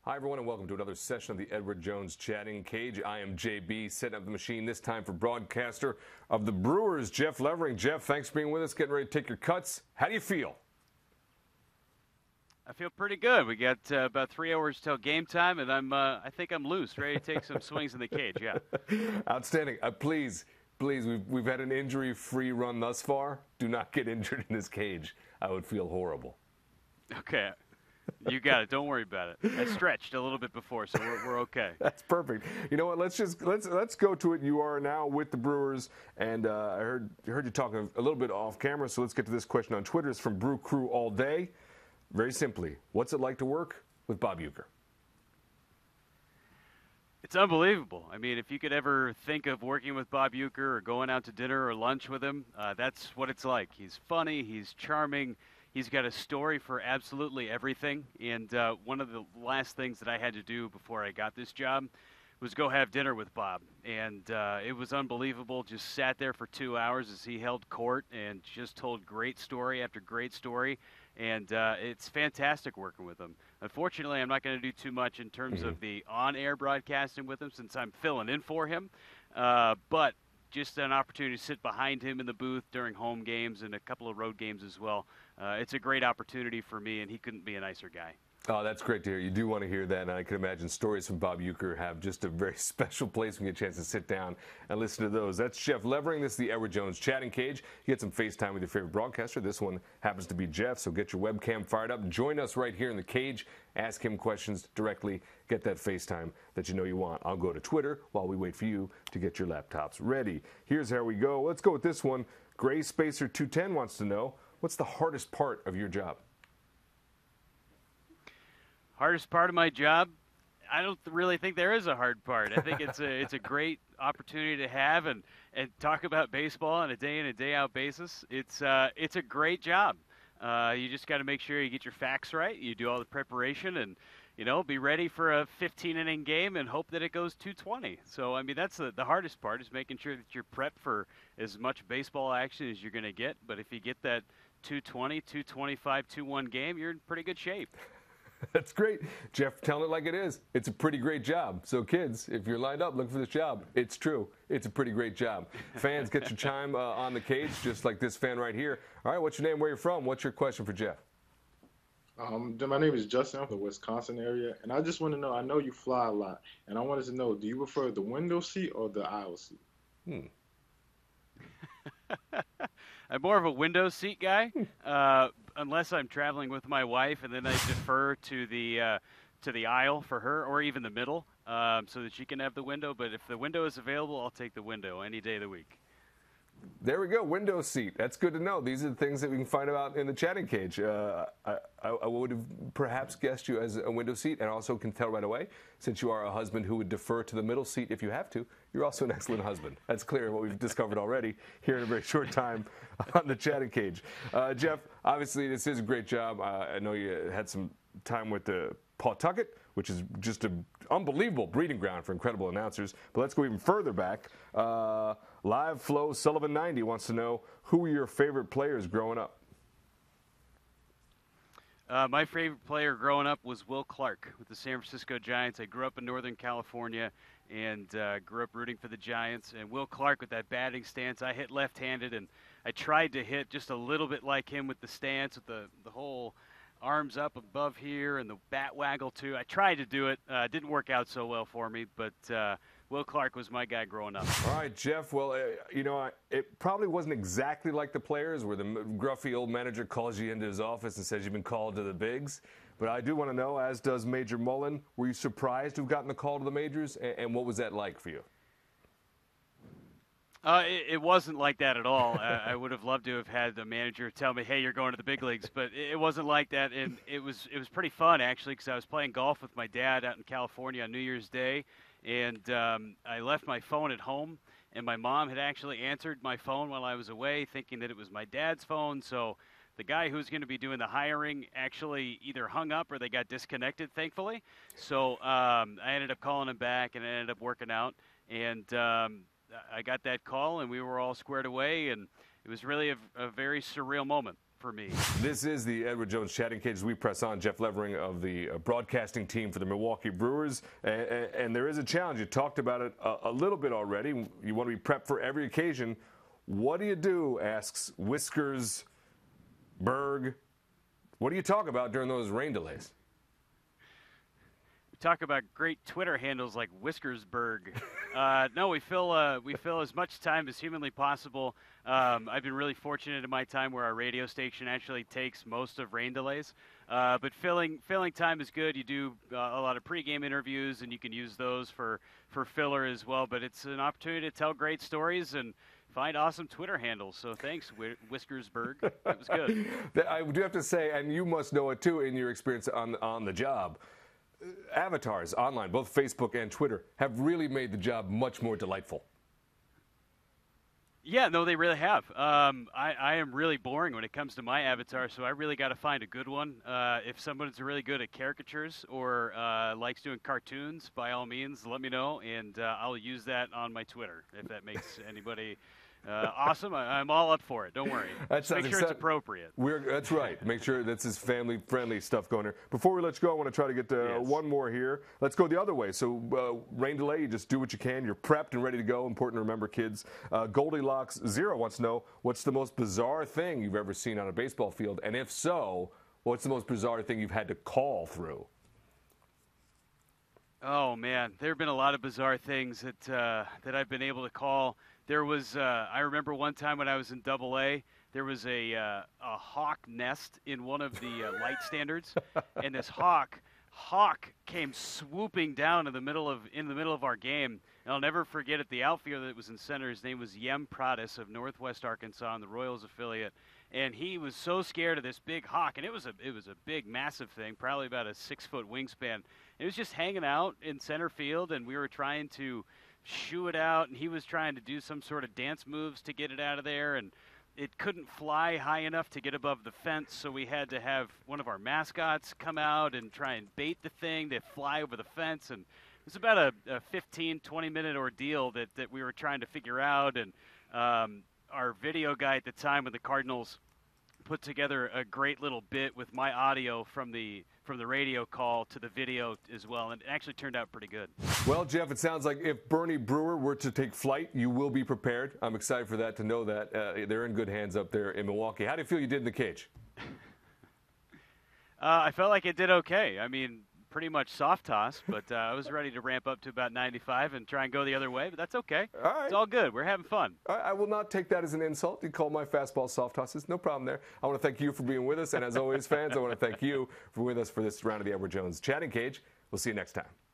Hi, everyone, and welcome to another session of the Edward Jones Chatting Cage. I am JB, setting up the machine this time for broadcaster of the Brewers, Jeff Levering. Jeff, thanks for being with us, getting ready to take your cuts. How do you feel? I feel pretty good. We got about 3 hours till game time, and I think I'm loose, ready to take some swings in the cage, yeah. Outstanding. Please, we've had an injury-free run thus far. Do not get injured in this cage. I would feel horrible. Okay. You got it. Don't worry about it. I stretched a little bit before, so we're okay. That's perfect. You know what? Let's go to it. You are now with the Brewers, and I heard you talking a little bit off camera. So let's get to this question on Twitter. It's from Brew Crew All Day. Very simply, what's it like to work with Bob Uecker? It's unbelievable. I mean, if you could ever think of working with Bob Uecker or going out to dinner or lunch with him, that's what it's like. He's funny. He's charming. He's got a story for absolutely everything, and one of the last things that I had to do before I got this job was go have dinner with Bob, and it was unbelievable. Just sat there for 2 hours as he held court and just told great story after great story, and it's fantastic working with him. Unfortunately, I'm not going to do too much in terms of the on-air broadcasting with him since I'm filling in for him, but just an opportunity to sit behind him in the booth during home games and a couple of road games as well. It's a great opportunity for me, and he couldn't be a nicer guy. Oh, that's great to hear. You do want to hear that, and I can imagine stories from Bob Uecker have just a very special place when you get a chance to sit down and listen to those. That's Jeff Levering. This is the Edward Jones Chatting Cage. You get some FaceTime with your favorite broadcaster. This one happens to be Jeff, so get your webcam fired up. Join us right here in the cage. Ask him questions directly. Get that FaceTime that you know you want. I'll go to Twitter while we wait for you to get your laptops ready. Here's how we go. Let's go with this one. Gray Spacer 210 wants to know, what's the hardest part of your job? Hardest part of my job? I don't really think there is a hard part. I think it's a great opportunity to have and talk about baseball on a day in and day out basis. It's a great job. You just got to make sure you get your facts right. You do all the preparation and be ready for a 15-inning game and hope that it goes 220. So I mean that's the hardest part is making sure that you're prepped for as much baseball action as you're going to get. But if you get that 220, 225, 2-1 game, you're in pretty good shape. That's great. Jeff, telling it like it is. It's a pretty great job. So, kids, if you're lined up looking for this job, it's true. It's a pretty great job. Fans, get your chime on the cage, just like this fan right here. All right, what's your name? Where you're from? What's your question for Jeff? My name is Justin. I'm from the Wisconsin area, and I just want to know, I know you fly a lot, and I wanted to know, do you prefer the window seat or the aisle seat? I'm more of a window seat guy, unless I'm traveling with my wife, and then I defer to the aisle for her, or even the middle, so that she can have the window. But if the window is available, I'll take the window any day of the week. There we go, window seat. That's good to know. These are the things that we can find out in the chatting cage. I would have perhaps guessed you as a window seat, and also can tell right away, since you are a husband who would defer to the middle seat if you have to, you're also an excellent husband. That's clear what we've discovered already here in a very short time on the chatting cage. Jeff, obviously this is a great job. I know you had some time with Pawtucket, which is just an unbelievable breeding ground for incredible announcers. But let's go even further back. Live Flow Sullivan 90 wants to know, who were your favorite players growing up? My favorite player growing up was Will Clark with the San Francisco Giants. I grew up in Northern California and grew up rooting for the Giants. And Will Clark with that batting stance, I hit left-handed, and I tried to hit just a little bit like him with the stance, with the whole arms up above here and the bat waggle too. I tried to do it. Didn't work out so well for me, but Will Clark was my guy growing up. All right, Jeff. Well, it probably wasn't exactly like the players where the gruffy old manager calls you into his office and says you've been called to the bigs. But I do want to know, as does Major Mullen, were you surprised to have gotten the call to the majors, and what was that like for you? It wasn't like that at all. I would have loved to have had the manager tell me, "Hey, you're going to the big leagues," but it wasn't like that, and it was pretty fun actually, because I was playing golf with my dad out in California on New Year's Day, and I left my phone at home, and my mom had actually answered my phone while I was away, thinking that it was my dad's phone. So the guy who was going to be doing the hiring actually either hung up or they got disconnected, thankfully. So I ended up calling him back, and it ended up working out, and I got that call, and we were all squared away, and it was really a very surreal moment for me. This is the Edward Jones Chatting Cage as we press on. Jeff Levering of the broadcasting team for the Milwaukee Brewers. And there is a challenge. You talked about it a little bit already. You want to be prepped for every occasion. What do you do, asks Whiskers Berg. What do you talk about during those rain delays? We talk about great Twitter handles like Whiskersburg. No, we fill as much time as humanly possible. I've been really fortunate in my time where our radio station actually takes most of rain delays. But filling time is good. You do a lot of pregame interviews, and you can use those for filler as well. But it's an opportunity to tell great stories and find awesome Twitter handles. So thanks, Whiskersburg. That was good. I do have to say, and you must know it too in your experience on the job, avatars online, both Facebook and Twitter, have really made the job much more delightful. Yeah, no, they really have. I am really boring when it comes to my avatar, so I really got to find a good one. If someone's really good at caricatures or likes doing cartoons, by all means, let me know, and I'll use that on my Twitter if that makes anybody awesome. I'm all up for it. Don't worry. Make sure it's appropriate. That's right. Make sure that's his family-friendly stuff going here. Before we let you go, I want to try to get one more here. Let's go the other way. So rain delay, you just do what you can. You're prepped and ready to go. Important to remember, kids. Goldilocks Zero wants to know, what's the most bizarre thing you've ever seen on a baseball field? And if so, what's the most bizarre thing you've had to call through? Oh, man. There have been a lot of bizarre things that I've been able to call. There was, I remember one time when I was in AA, there was a hawk nest in one of the light standards, and this hawk came swooping down in the middle of our game. And I'll never forget it. The outfielder that was in center, his name was Yem Pradis of Northwest Arkansas, and the Royals affiliate. And he was so scared of this big hawk, and it was a big, massive thing, probably about a 6-foot wingspan. It was just hanging out in center field, and we were trying to shoo it out, and he was trying to do some sort of dance moves to get it out of there, and it couldn't fly high enough to get above the fence, so we had to have one of our mascots come out and try and bait the thing to fly over the fence. And it was about a 15, 20-minute ordeal that we were trying to figure out. And our video guy at the time with the Cardinals put together a great little bit with my audio from the radio call to the video as well, and it actually turned out pretty good. Well, Jeff, it sounds like if Bernie Brewer were to take flight, you will be prepared. I'm excited for that, to know that they're in good hands up there in Milwaukee. How do you feel you did in the cage? I felt like it did okay. I mean, pretty much soft toss, but I was ready to ramp up to about 95 and try and go the other way, but that's okay. All right. It's all good. We're having fun. I will not take that as an insult. You call my fastball soft tosses. No problem there. I want to thank you for being with us, and as always, fans, I want to thank you for being with us for this round of the Edward Jones Chatting Cage. We'll see you next time.